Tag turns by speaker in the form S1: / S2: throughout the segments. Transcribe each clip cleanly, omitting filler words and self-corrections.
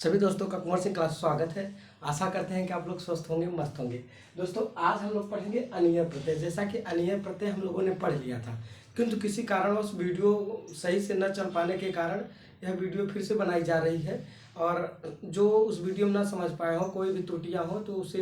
S1: सभी दोस्तों का कुंवर सिंह क्लास में स्वागत है। आशा करते हैं कि आप लोग स्वस्थ होंगे, मस्त होंगे। दोस्तों आज हम लोग पढ़ेंगे अनियर प्रत्यय। जैसा कि अनियर प्रत्यय हम लोगों ने पढ़ लिया था, किंतु किसी कारणवश वीडियो सही से न चल पाने के कारण यह वीडियो फिर से बनाई जा रही है। और जो उस वीडियो में ना समझ पाए हो, कोई भी त्रुटियाँ हो तो उसे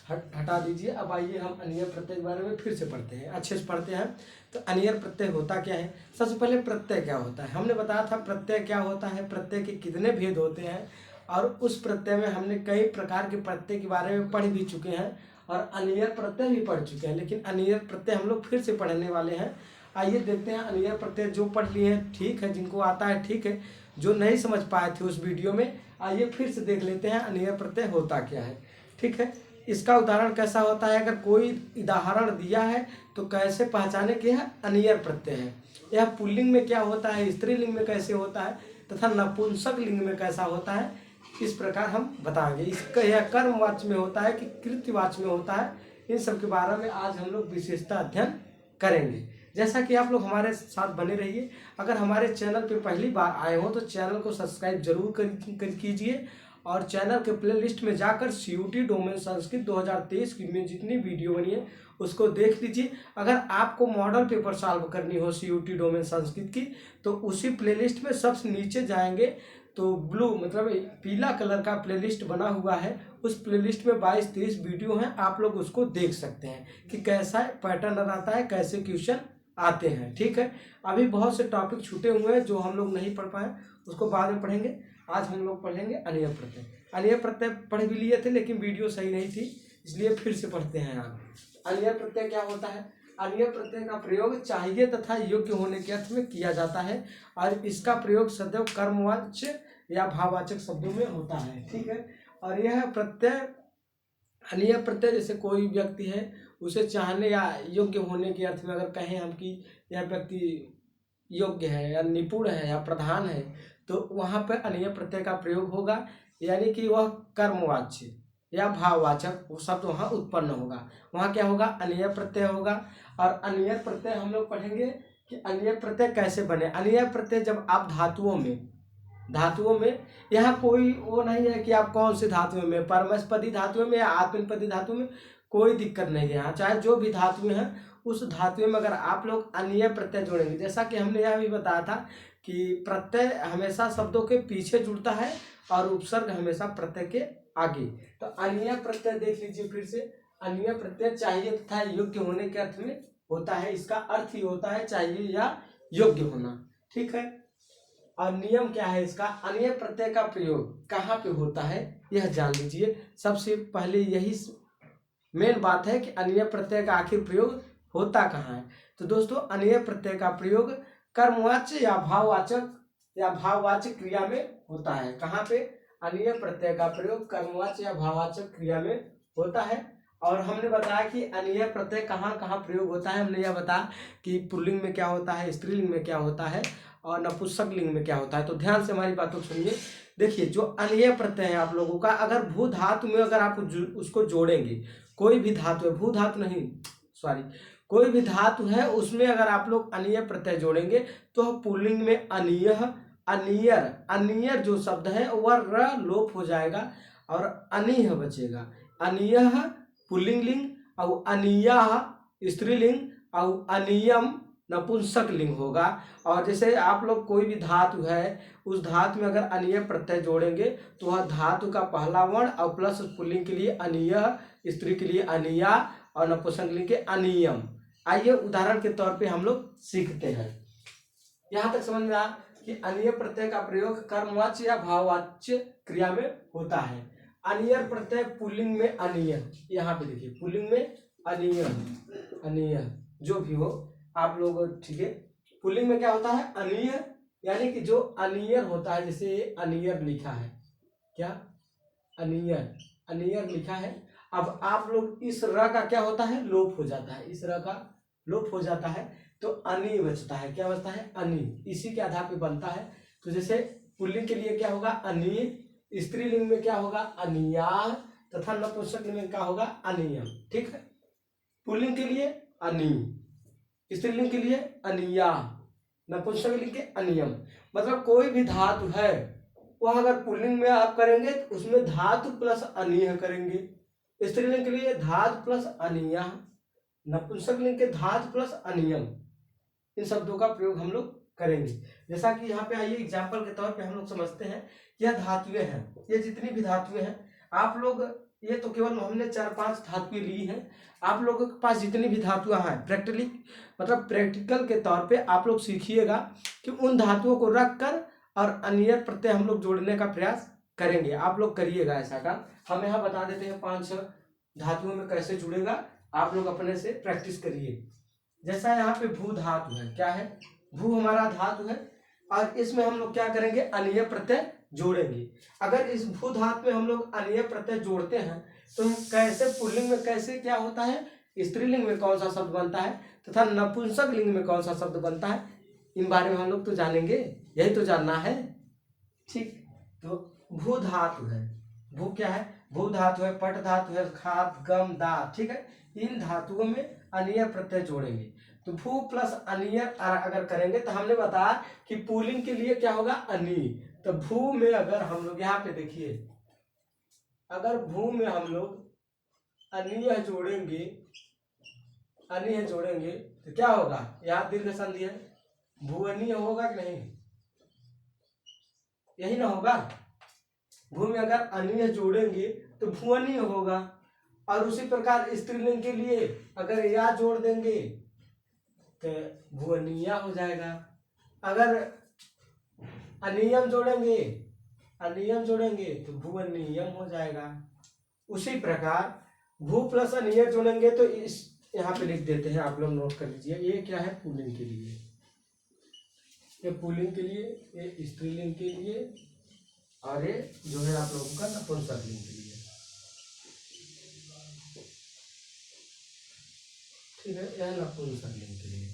S1: हटा दीजिए। अब आइए हम अनियर प्रत्यय के बारे में फिर से पढ़ते हैं, अच्छे से पढ़ते हैं। तो अनियर प्रत्यय होता क्या है? सबसे पहले प्रत्यय क्या होता है हमने बताया था। प्रत्यय क्या होता है, प्रत्यय के कितने भेद होते हैं, और उस प्रत्यय में हमने कई प्रकार के प्रत्यय के बारे में पढ़ भी चुके हैं और अनियर प्रत्यय भी पढ़ चुके हैं। लेकिन अनियर प्रत्यय हम लोग फिर से पढ़ने वाले हैं। आइए देखते हैं अनियर प्रत्यय। जो पढ़ लिए हैं ठीक है, जिनको आता है ठीक है, जो नहीं समझ पाए थे उस वीडियो में आइए फिर से देख लेते हैं अनियर प्रत्यय होता क्या है। ठीक है, इसका उदाहरण कैसा होता है, अगर कोई उदाहरण दिया है तो कैसे पहचाने कि यह अनियर प्रत्यय है। यह पुल्लिंग में क्या होता है, स्त्रीलिंग में कैसे होता है, तथा नपुंसक लिंग में कैसा होता है, इस प्रकार हम बताएंगे। इसका यह कर्मवाच्य में होता है कि कृत्यवाच्य में होता है, इन सब के बारे में आज हम लोग विशेषता अध्ययन करेंगे। जैसा कि आप लोग हमारे साथ बने रहिए। अगर हमारे चैनल पे पहली बार आए हो तो चैनल को सब्सक्राइब जरूर कीजिए और चैनल के प्लेलिस्ट में जाकर CUT डोमेन संस्कृत 2023 की में जितनी वीडियो बनी है उसको देख लीजिए। अगर आपको मॉडल पेपर सॉल्व करनी हो CUT डोमेन संस्कृत की तो उसी प्लेलिस्ट में सबसे नीचे जाएंगे तो ब्लू मतलब पीला कलर का प्लेलिस्ट बना हुआ है। उस प्लेलिस्ट में 22-23 वीडियो हैं, आप लोग उसको देख सकते हैं कि कैसा पैटर्न आता है, कैसे क्वेश्चन आते हैं। ठीक है, अभी बहुत से टॉपिक छूटे हुए हैं जो हम लोग नहीं पढ़ पाए, उसको बाद में पढ़ेंगे। आज हम लोग पढ़ेंगे अनियर प्रत्यय। अनियर प्रत्यय पढ़ भी लिए थे लेकिन वीडियो सही नहीं थी, इसलिए फिर से पढ़ते हैं। आप अनियर प्रत्यय क्या होता है? अनियर प्रत्यय का प्रयोग चाहिए तथा योग्य होने के अर्थ में किया जाता है और इसका प्रयोग सदैव कर्मवाच्य या भाववाचक शब्दों में होता है। ठीक है, और यह प्रत्यय अनियर प्रत्यय जैसे कोई व्यक्ति है उसे चाहने या योग्य होने के अर्थ में अगर कहें हम कि यह व्यक्ति योग्य है या निपुण है या प्रधान है तो वहाँ पर अनियर प्रत्यय का प्रयोग होगा, यानी कि वह कर्मवाच्य या भाववाचक वो शब्द वहाँ उत्पन्न होगा। वहाँ क्या होगा? अनियर प्रत्यय होगा। और अनियर प्रत्यय हम लोग पढ़ेंगे कि अनियर प्रत्यय कैसे बने। अनियर प्रत्यय जब आप धातुओं में यहाँ कोई वो नहीं है कि आप कौन से धातुओं में, परमस्पदी धातुओं में या आत्मनेपदी धातु में, कोई दिक्कत नहीं है। यहाँ चाहे जो भी धातुएं हैं उस धातु में अगर आप लोग अनियर प्रत्यय जोड़ेंगे, जैसा कि हमने यह भी बताया था कि प्रत्यय हमेशा शब्दों के पीछे जुड़ता है और उपसर्ग हमेशा प्रत्यय के आगे। तो अनियर प्रत्यय देख लीजिए फिर से। अनियर प्रत्यय चाहिए तथा योग्य होने के अर्थ में होता है। इसका अर्थ ही होता है चाहिए या योग्य होना। ठीक है, और नियम क्या है इसका? अनियर प्रत्यय का प्रयोग कहाँ पे होता है यह जान लीजिए। सबसे पहले यही मेन बात है कि अनियर प्रत्यय का आखिर प्रयोग होता कहाँ है। तो दोस्तों अनियर प्रत्यय का प्रयोग कर्मवाच्य या भाववाचक क्रिया में होता है। कहाँ पे? अनियर प्रत्यय का प्रयोग कर्मवाच्य या भाववाचक क्रिया में होता है। और हमने बताया कि अनियर प्रत्यय कहाँ कहाँ प्रयोग होता है। हमने यह बताया कि पुल्लिंग में क्या होता है, स्त्रीलिंग में क्या होता है और नपुंसक लिंग में क्या होता है। तो ध्यान से हमारी बातों को सुनिए। देखिए जो अनियर प्रत्यय है आप लोगों का, अगर भू धातु में अगर आप उसको जोड़ेंगे, कोई भी धातु है, भू धातु नहीं सॉरी, कोई भी धातु है उसमें अगर आप लोग अनियर प्रत्यय जोड़ेंगे तो पुल्लिंग में अनियर जो शब्द है वह र लोप हो जाएगा और अनिह बचेगा। अनियह पुल्लिंग लिंग और अनियह स्त्रीलिंग और अनियम नपुंसक लिंग होगा। और जैसे आप लोग कोई भी धातु है उस धातु में अगर अनियर प्रत्यय जोड़ेंगे तो वह धातु का पहला वर्ण और प्लस पुल्लिंग के लिए अनियह, स्त्री के लिए अनिया और नपुंसक लिंग के अनियम। आइए उदाहरण के तौर पे हम लोग सीखते हैं। यहाँ तक समझ में आया कि अनियर प्रत्यय का प्रयोग कर्मवाच्य या भाववाच्य क्रिया में होता है। अनियर प्रत्यय पुल्लिंग में अनियर, यहाँ पे देखिए पुल्लिंग में अनियर जो भी हो आप लोग, ठीक है। पुल्लिंग में क्या होता है? अनियर, यानी कि जो अनियर होता है, जैसे अनियर लिखा है, क्या अनियर लिखा है। अब आप लोग इस र का क्या होता है? लोप हो जाता है। इस र का लोप हो जाता है तो अनि बचता है। क्या बचता है? अनि, इसी के आधार पे बनता है। तो जैसे पुल्लिंग के लिए क्या होगा? अनि, स्त्रीलिंग में क्या होगा? अनिया तथा नपुंसक लिंग में क्या होगा? अनियम। ठीक है, पुल्लिंग के लिए अनि, स्त्रीलिंग के लिए अनिया, नपुंसक लिंग के अनियम। मतलब कोई भी धातु है वह अगर पुल्लिंग में आप करेंगे तो उसमें धातु प्लस अनीय करेंगे। स्त्रीलिंग के लिए धातु प्लस अनीय, नपुंसक लिंग के धातु प्लस अनियम, इन शब्दों का प्रयोग हम लोग करेंगे। जैसा कि यहाँ पे आइए एग्जाम्पल के तौर पे हम लोग समझते हैं, यह धातुएं हैं, ये जितनी भी धातुएं हैं आप लोग, ये तो केवल हमने 4-5 धातुएं ली हैं, आप लोगों के पास जितनी भी धातुएं हैं प्रैक्टिकल के तौर पे आप लोग सीखिएगा कि उन धातुओं को रख कर और अनियर प्रत्यय हम लोग जोड़ने का प्रयास करेंगे। आप लोग करिएगा ऐसा काम। हम यहाँ बता देते हैं 5-6 धातुओं में कैसे जुड़ेगा, आप लोग अपने से प्रैक्टिस करिए। जैसा यहाँ पे भू धातु है, क्या है, भू हमारा धातु है और इसमें हम लोग क्या करेंगे, अनीय प्रत्यय जोड़ेंगे। अगर इस भू धातु में हम लोग अनीय प्रत्यय जोड़ते हैं तो कैसे पुल्लिंग में कैसे क्या होता है, स्त्रीलिंग में कौन सा शब्द बनता है तथा नपुंसक लिंग में कौन सा शब्द बनता है, इन बारे में हम लोग तो जानेंगे, यही तो जानना है। ठीक, तो भू धातु है, भू क्या है, भू धातु है, पट धातु है, खाद गम दा, ठीक है, इन धातुओं में अनीय प्रत्यय जोड़ेंगे। तो भू प्लस अनीय अगर करेंगे तो हमने बताया कि पुल्लिंग के लिए क्या होगा, अनी। तो भू में अगर हम लोग यहाँ पे देखिए, अगर भू में हम लोग अनीय जोड़ेंगे, अनीय जोड़ेंगे तो क्या होगा, यहाँ दीर्घ संधि है, भू अनीय होगा कि नहीं, यही ना होगा। भू में अगर अनीय जोड़ेंगे तो भू अनीय होगा। और उसी प्रकार स्त्रीलिंग के लिए अगर या जोड़ देंगे तो भुवनिया हो जाएगा। अगर अनियम जोड़ेंगे, अनियम जोड़ेंगे तो भुवनियम हो जाएगा। उसी प्रकार भू प्लस अनिय जोड़ेंगे तो इस यहाँ पे लिख देते हैं, आप लोग नोट कर लीजिए। ये क्या है, पुल्लिंग के लिए, ये पुल्लिंग के लिए, ये स्त्रीलिंग के लिए और ये जो है आप लोगों का नपुंसक लिंग के लिए। ठीक है, यह नपुंसक लिंग के लिए।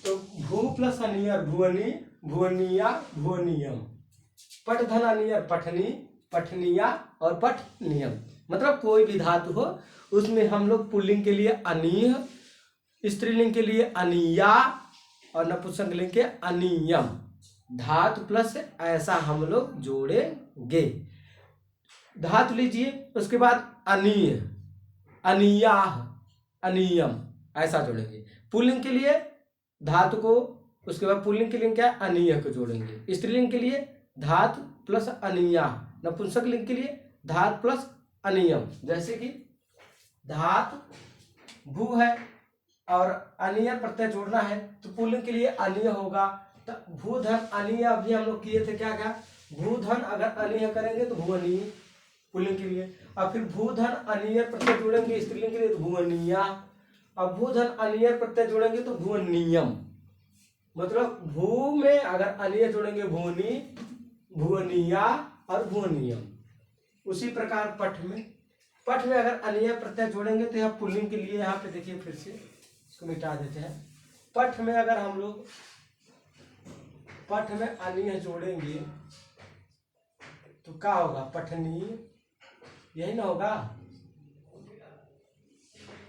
S1: तो भू प्लस अनियर भुवनी, भुवनिया, भुवनियम। पट धन अनियर पठनी, पठनिया और पठनियम। मतलब कोई भी धातु हो उसमें हम लोग पुल्लिंग के लिए अनीय, स्त्रीलिंग के लिए अनिया और नपुंसक लिंग के अनियम, धातु प्लस ऐसा हम लोग जोड़ेंगे। धातु लीजिए, उसके बाद अनीय, अनिया, अनियम, ऐसा जोड़ेंगे। पुल्लिंग के लिए धातु को, उसके बाद पुल्लिंग के लिए क्या, अनीय को जोड़ेंगे। स्त्रीलिंग के लिए धातु प्लस अनिया, नपुंसक लिंग के लिए धातु प्लस अनियम। जैसे कि धातु भू है और अनिय प्रत्यय जोड़ना है तो पुल्लिंग के लिए अनिय होगा। तो भूधन अनिय भी हम लोग किए थे, क्या क्या, भूधन अगर अनिय करेंगे तो भुवनीय पुल्लिंग के लिए, और फिर भूधन अनिय प्रत्यय जोड़ेंगे स्त्रीलिंग के लिए तो भुवनिया, और भूधन अनिय प्रत्यय जोड़ेंगे तो भुवनियम। मतलब भू में अगर अनिय जोड़ेंगे भुवनी, भुवनिया और भुवनियम। उसी प्रकार पठ में, पठ में अगर अनिय प्रत्यय जोड़ेंगे तो यहाँ पुल्लिंग के लिए, यहाँ पे देखिए फिर से इसको मिटा देते हैं। पठ में अगर हम लोग पठ में अनिय जोड़ेंगे तो क्या होगा, पठनी, यही ना होगा,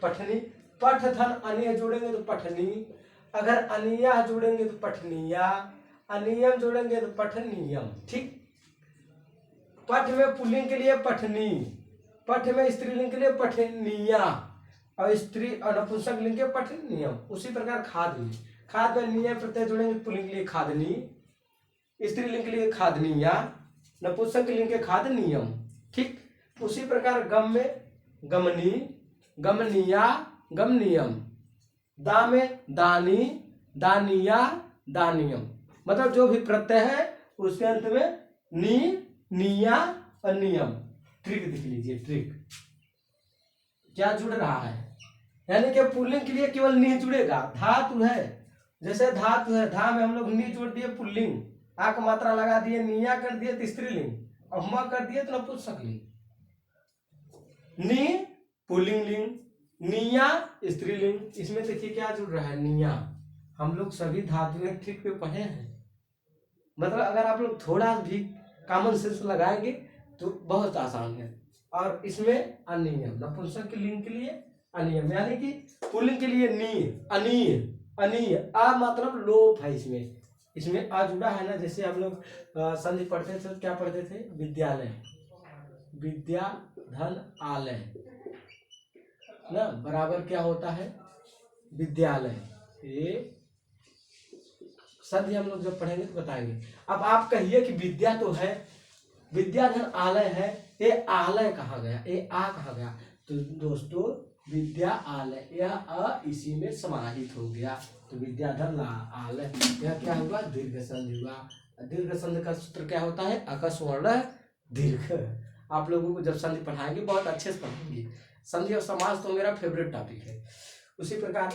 S1: पठनी। पठ धन अनिय जोड़ेंगे तो पठनी, अगर अनिया जोड़ेंगे तो पठनिया, अनियम जोड़ेंगे तो पठनियम। ठीक, पठ में पुल्लिंग के लिए पठनी, पठ में स्त्रीलिंग के लिए पठनिया और स्त्री और नपुंसक लिंग के पठनियम। उसी प्रकार खाद में, खाद में निय प्रत्यय जोड़ेंगे पुल्लिंग के लिए खादनी, स्त्रीलिंग के लिए खादनिया, नपुंसक लिंग के खादनियम। ठीक, उसी प्रकार गम में गमनी, गमनिया, गमनियम। दा में दानी, दानिया, दानियम। मतलब जो भी प्रत्यय है उसके अंत में नी, निया और नियम। ट्रिक देख लीजिए, ट्रिक क्या जुड़ रहा है, यानी कि पुल्लिंग के लिए केवल नी जुड़ेगा। धातु है, जैसे धातु है, धा में हम लोग नी जोड़ दिए पुल्लिंग, आ का मात्रा लगा दिए, निया कर दिए तो स्त्रीलिंग और म कर दिए तो नपुंसक लिंग। नी पुल्लिंग लिंग, निया स्त्रीलिंग। इसमें देखिए क्या जुड़ रहा है, निया। हम लोग सभी धातुएं ट्रिक पे पढ़े हैं, मतलब अगर आप लोग थोड़ा भी कॉमन सेंस लगाएंगे तो बहुत आसान है। और इसमें अनियम, नपुंसक के लिंग के लिए अनियम, यानी कि पुल्लिंग के लिए नी, अनीय, अनीय, आ मतलब लोप है इसमें, इसमें आ जुड़ा है ना, जैसे हम लोग संधि पढ़ते थे तो क्या पढ़ते थे, विद्यालय, विद्या धन आलय ना बराबर क्या होता है, विद्यालय। ये संधि हम लोग जब पढ़ेंगे तो बताएंगे। अब आप कहिए कि विद्या तो है, विद्याधन आलय है, ये आलय कहाँ गया, ये आ कहाँ गया, तो दोस्तों विद्या आलय, यह अ इसी में समाहित हो गया, तो विद्याधन आलय, यह क्या हुआ, दीर्घ संधि हुआ। दीर्घ संधि का सूत्र क्या होता है, अकस्वर्ण दीर्घ। आप लोगों को जब संधि पढ़ाएंगे बहुत अच्छे से पढ़ाएंगे। संधि और समास तो मेरा फेवरेट टॉपिक है। उसी प्रकार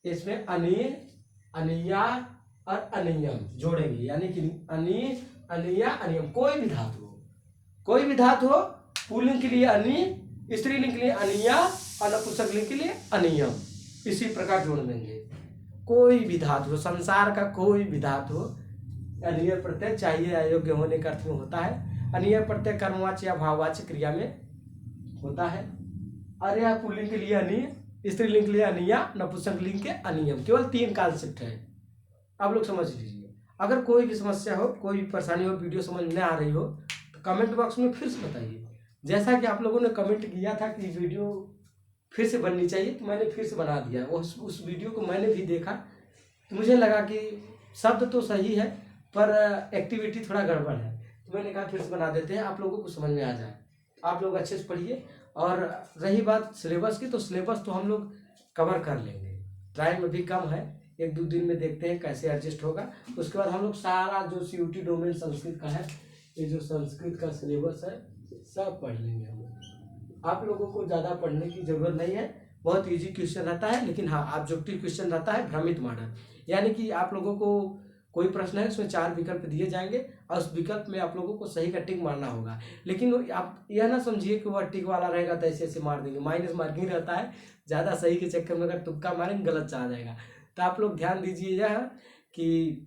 S1: इसमें अनीय, अनीया और अनियम जोड़ेंगे, यानी कि अनीय, अनिया, अनियम। कोई भी धातु हो, कोई भी धातु हो, पुल्लिंग के लिए अनीय, स्त्रीलिंग के लिए अनिया और नपुंसकलिंग के लिए अनियम, इसी प्रकार जोड़ देंगे। कोई भी धातु हो, संसार का कोई भी धातु हो, अनीय प्रत्यय चाहिए अयोग्य होने का अर्थ में होता है। अनीय प्रत्यय कर्मवाच्य या भाववाच्य क्रिया में होता है। अरे पुल्लिंग के लिए अनीय, स्त्रीलिंग के लिए अनिया, नपुंसकलिंग के अनियम। केवल 3 कॉन्सेप्ट है, आप लोग समझ लीजिए। अगर कोई भी समस्या हो, कोई भी परेशानी हो, वीडियो समझ में आ रही हो तो कमेंट बॉक्स में फिर से बताइए। जैसा कि आप लोगों ने कमेंट किया था कि वीडियो फिर से बननी चाहिए, तो मैंने फिर से बना दिया। उस वीडियो को मैंने भी देखा तो मुझे लगा कि शब्द तो सही है पर एक्टिविटी थोड़ा गड़बड़ है, तो मैंने कहा फिर से बना देते हैं, आप लोगों को समझ में आ जाए। आप लोग अच्छे से पढ़िए। और रही बात सिलेबस की, तो सिलेबस तो हम लोग कवर कर लेंगे, टाइम अभी कम है, 1-2 दिन में देखते हैं कैसे एडजस्ट होगा। उसके बाद हम लोग सारा जो CUT डोमेन संस्कृत का है, ये जो संस्कृत का सिलेबस है सब पढ़ लेंगे हम लोग। आप लोगों को ज़्यादा पढ़ने की जरूरत नहीं है, बहुत इजी क्वेश्चन रहता है, लेकिन हाँ ऑब्जेक्टिव क्वेश्चन रहता है भ्रमित मॉडल, यानी कि आप लोगों को कोई प्रश्न है उसमें 4 विकल्प दिए जाएंगे और उस विकल्प में आप लोगों को सही का टिक मारना होगा। लेकिन आप यह ना समझिए कि वह टिक वाला रहेगा तो ऐसे ऐसे मार देंगे, माइनस मार्किंग रहता है। ज़्यादा सही के चक्कर में अगर तुक्का मारेंगे गलत आ जाएगा, तो आप लोग ध्यान दीजिए यह कि।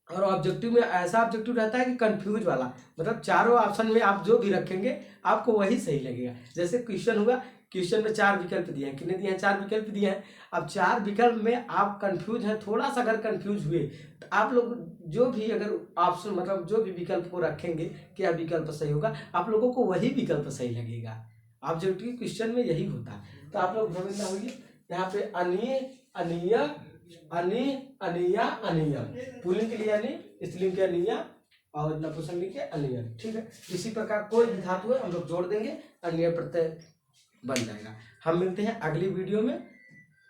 S1: और ऑब्जेक्टिव में ऐसा ऑब्जेक्टिव रहता है कि कंफ्यूज वाला, मतलब चारों ऑप्शन में आप जो भी रखेंगे आपको वही सही लगेगा। जैसे क्वेश्चन हुआ, क्वेश्चन में 4 विकल्प दिए हैं, कितने दिए हैं, 4 विकल्प दिए हैं। अब 4 विकल्प में आप कंफ्यूज हैं, थोड़ा सा अगर कंफ्यूज हुए तो आप लोग जो भी अगर ऑप्शन मतलब जो भी विकल्प को रखेंगे, क्या विकल्प सही होगा, आप लोगों को वही विकल्प सही लगेगा। ऑब्जेक्टिव क्वेश्चन में यही होता है, तो आप लोग भ्रमित ना होइए। यहाँ पे अनीय, अनीय, अनि, अनिया, अनियम, पुल्लिंग के लिए अनि, स्त्रीलिंग के अनिया और नपुंसकलिंग के अनियम। ठीक है, इसी प्रकार कोई भी धातु है हम लोग जोड़ देंगे, अन्य प्रत्यय बन जाएगा। हम मिलते हैं अगली वीडियो में।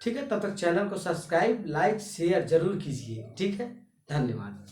S1: ठीक है, तब तक चैनल को सब्सक्राइब, लाइक, शेयर जरूर कीजिए। ठीक है, धन्यवाद।